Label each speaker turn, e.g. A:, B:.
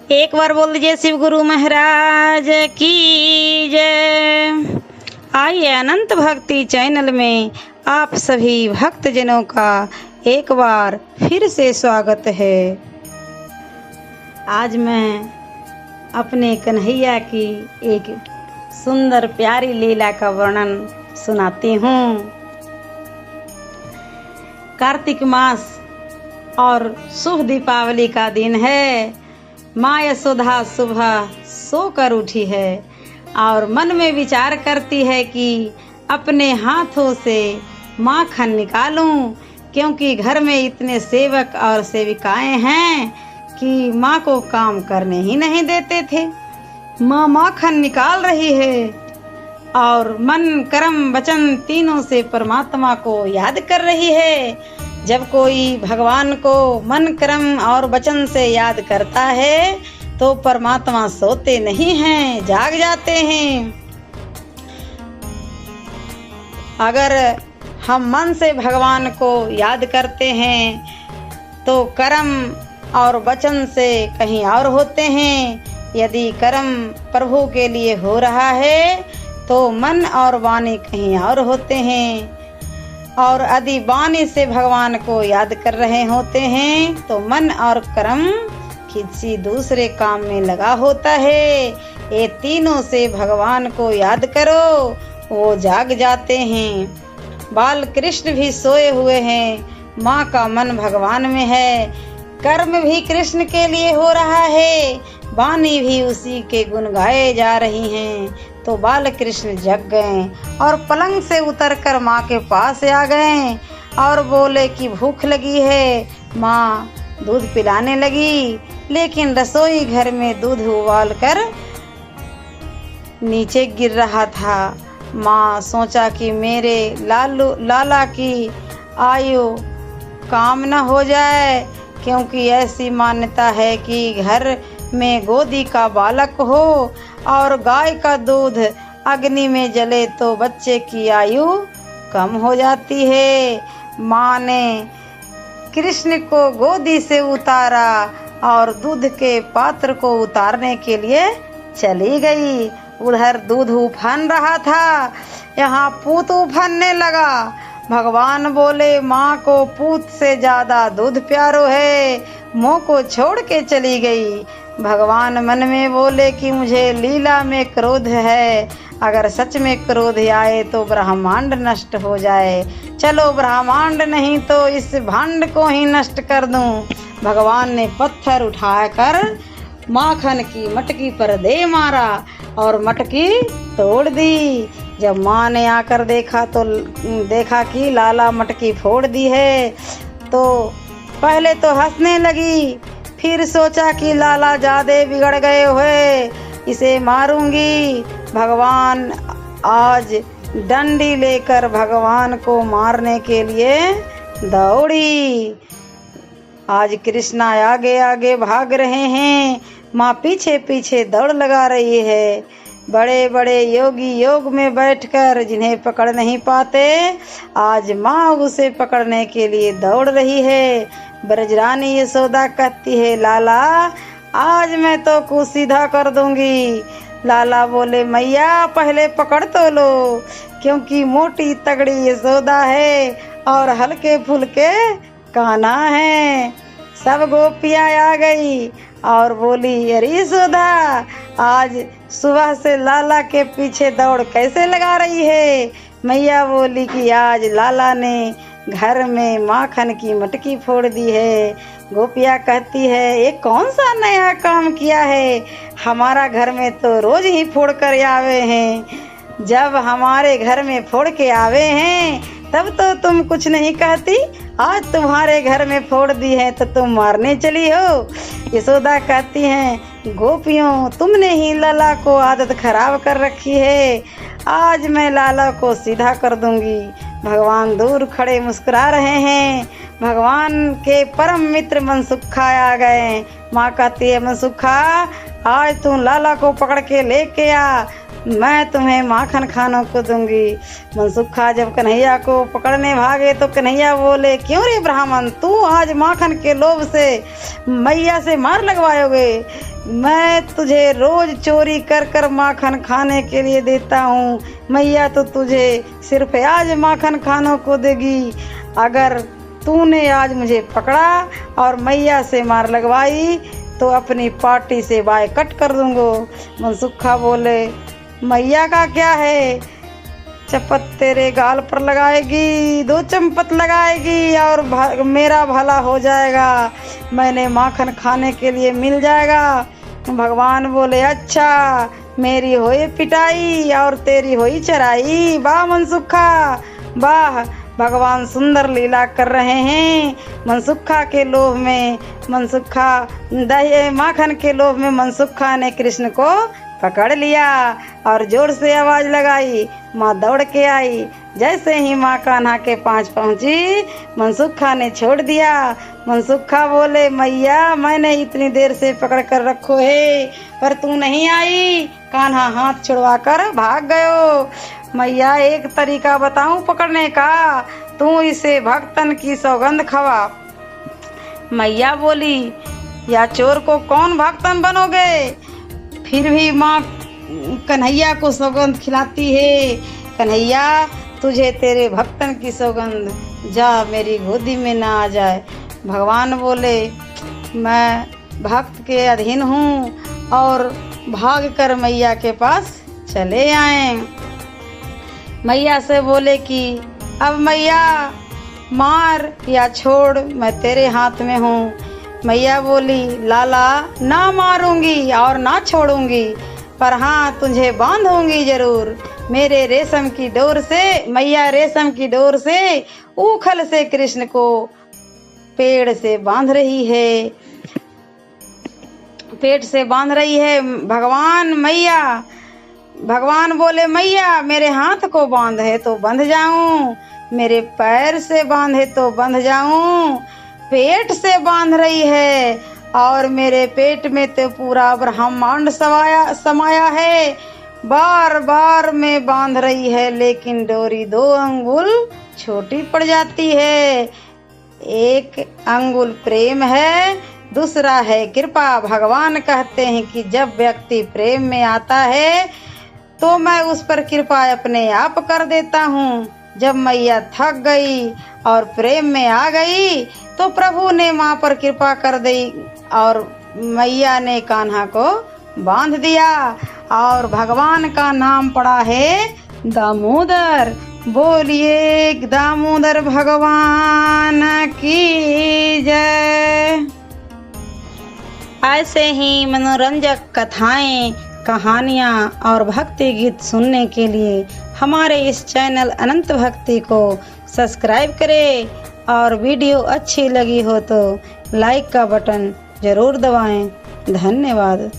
A: एक बार बोल दीजिए शिव गुरु महाराज की जय। आइए अनंत भक्ति चैनल में आप सभी भक्तजनों का एक बार फिर से स्वागत है। आज मैं अपने कन्हैया की एक सुंदर प्यारी लीला का वर्णन सुनाती हूँ। कार्तिक मास और शुभ दीपावली का दिन है। माँ यशोदा सुबह सोकर उठी है और मन में विचार करती है कि अपने हाथों से माखन निकालूं, क्योंकि घर में इतने सेवक और सेविकाएं हैं कि माँ को काम करने ही नहीं देते थे। माँ माखन निकाल रही है और मन कर्म वचन तीनों से परमात्मा को याद कर रही है। जब कोई भगवान को मन कर्म और वचन से याद करता है तो परमात्मा सोते नहीं हैं, जाग जाते हैं। अगर हम मन से भगवान को याद करते हैं तो कर्म और वचन से कहीं और होते हैं। यदि कर्म प्रभु के लिए हो रहा है तो मन और वाणी कहीं और होते हैं, और यदि वाणी से भगवान को याद कर रहे होते हैं तो मन और कर्म किसी दूसरे काम में लगा होता है। ये तीनों से भगवान को याद करो, वो जाग जाते हैं। बाल कृष्ण भी सोए हुए हैं, माँ का मन भगवान में है। कर्म भी कृष्ण के लिए हो रहा है, वाणी भी उसी के गुण गाए जा रही हैं। तो बाल कृष्ण जग गए और पलंग से उतरकर माँ के पास आ गए और बोले कि भूख लगी है। माँ दूध पिलाने लगी, लेकिन रसोई घर में दूध उबाल कर नीचे गिर रहा था। माँ सोचा कि मेरे लाला की आयु काम न हो जाए, क्योंकि ऐसी मान्यता है कि घर में गोदी का बालक हो और गाय का दूध अग्नि में जले तो बच्चे की आयु कम हो जाती है। माँ ने कृष्ण को गोदी से उतारा और दूध के पात्र को उतारने के लिए चली गई। उधर दूध उफन रहा था, यहाँ पूत उफनने लगा। भगवान बोले माँ को पूत से ज्यादा दूध प्यारो है, मोह को छोड़ के चली गई। भगवान मन में बोले कि मुझे लीला में क्रोध है, अगर सच में क्रोध आए तो ब्रह्मांड नष्ट हो जाए। चलो ब्रह्मांड नहीं तो इस भांड को ही नष्ट कर दूं। भगवान ने पत्थर उठाकर माखन की मटकी पर दे मारा और मटकी तोड़ दी। जब माँ ने आकर देखा कि लाला मटकी फोड़ दी है तो पहले तो हंसने लगी, फिर सोचा कि लाला ज्यादा बिगड़ गए हुए, इसे मारूंगी। भगवान आज डंडी लेकर भगवान को मारने के लिए दौड़ी। आज कृष्णा आगे आगे भाग रहे हैं, माँ पीछे पीछे दौड़ लगा रही है। बड़े बड़े योगी योग में बैठकर जिन्हें पकड़ नहीं पाते, आज माँ उसे पकड़ने के लिए दौड़ रही है। ब्रजरानी यशोदा कहती है लाला आज मैं तो को सीधा कर दूंगी। लाला बोले मैया पहले पकड़ तो लो, क्योंकि मोटी तगड़ी यशोदा है और हल्के फुल्के काना है। सब गोपियाँ आ गई और बोली अरे यशोदा आज सुबह से लाला के पीछे दौड़ कैसे लगा रही है। मैया बोली कि आज लाला ने घर में माखन की मटकी फोड़ दी है। गोपिया कहती है ये कौन सा नया काम किया है, हमारा घर में तो रोज ही फोड़ कर आवे हैं। जब हमारे घर में फोड़ के आवे हैं तब तो तुम कुछ नहीं कहती, आज तुम्हारे घर में फोड़ दी है तो तुम मारने चली हो। यशोदा कहती हैं गोपियों तुमने ही लाला को आदत खराब कर रखी है, आज मैं लाला को सीधा कर दूंगी। भगवान दूर खड़े मुस्कुरा रहे हैं। भगवान के परम मित्र मनसुखा आ गए। माँ कहती है मनसुखा आज तू लाला को पकड़ के लेके आ, मैं तुम्हें माखन खानों को दूंगी। मनसुखा जब कन्हैया को पकड़ने भागे तो कन्हैया बोले, क्यों रे ब्राह्मण, तू आज माखन के लोभ से मैया से मार लगवाओगे? मैं तुझे रोज चोरी कर कर माखन खाने के लिए देता हूँ, मैया तो तुझे सिर्फ आज माखन खानों को देगी। अगर तूने आज मुझे पकड़ा और मैया से मार लगवाई तो अपनी पार्टी से बाय कट कर दूंगो। मनसुखा बोले, मैया का क्या है, चपत तेरे गाल पर लगाएगी, 2 चंपत लगाएगी और मेरा भला हो जाएगा, मैंने माखन खाने के लिए मिल जाएगा। भगवान बोले, अच्छा मेरी होई पिटाई और तेरी होई चराई। वाह मनसुखा वाह, भगवान सुंदर लीला कर रहे हैं। मनसुखा के लोभ में मनसुखा दही माखन के लोभ में मनसुखा ने कृष्ण को पकड़ लिया और जोर से आवाज लगाई। माँ दौड़ के आई। जैसे ही माँ कान्हा के पास पहुंची, मनसुखा ने छोड़ दिया। मनसुखा बोले, मैया मैंने इतनी देर से पकड़ कर रखो है पर तू नहीं आई। कान्हा हाथ छुड़वा कर भाग गयो। मैया एक तरीका बताऊं पकड़ने का, तू इसे भक्तन की सौगंध खवा। मैया बोली, या चोर को कौन भक्तन बनोगे? फिर भी माँ कन्हैया को सौगंध खिलाती है। कन्हैया तुझे तेरे भक्तन की सौगंध, जा मेरी गोदी में ना आ जाए। भगवान बोले, मैं भक्त के अधीन हूँ और भाग कर मैया के पास चले आए। मैया से बोले कि अब मैया मार या छोड़, मैं तेरे हाथ में हूँ। मैया बोली, लाला ना मारूंगी और ना छोड़ूंगी, पर हाँ तुझे बांधूंगी जरूर। मेरे रेशम की डोर से, मैया रेशम की डोर से ऊखल से कृष्ण को पेड़ से बांध रही है, पेट से बांध रही है। भगवान बोले, मैया मेरे हाथ को बांधे तो बंध जाऊं, मेरे पैर से बांधे तो बंध जाऊं। पेट से बांध रही है और मेरे पेट में तो पूरा ब्रह्मांड समाया है। बार बार में बांध रही है लेकिन डोरी 2 अंगुल छोटी पड़ जाती है। एक अंगुल प्रेम है, दूसरा है कृपा। भगवान कहते हैं कि जब व्यक्ति प्रेम में आता है तो मैं उस पर कृपा अपने आप कर देता हूँ। जब मैया थक गई और प्रेम में आ गई तो प्रभु ने माँ पर कृपा कर दी और मैया ने कान्हा को बांध दिया और भगवान का नाम पड़ा है दामोदर। बोलिए दामोदर भगवान की जय। ऐसे ही मनोरंजक कथाएं, कहानियाँ और भक्ति गीत सुनने के लिए हमारे इस चैनल अनंत भक्ति को सब्सक्राइब करें और वीडियो अच्छी लगी हो तो लाइक का बटन जरूर दबाएं। धन्यवाद।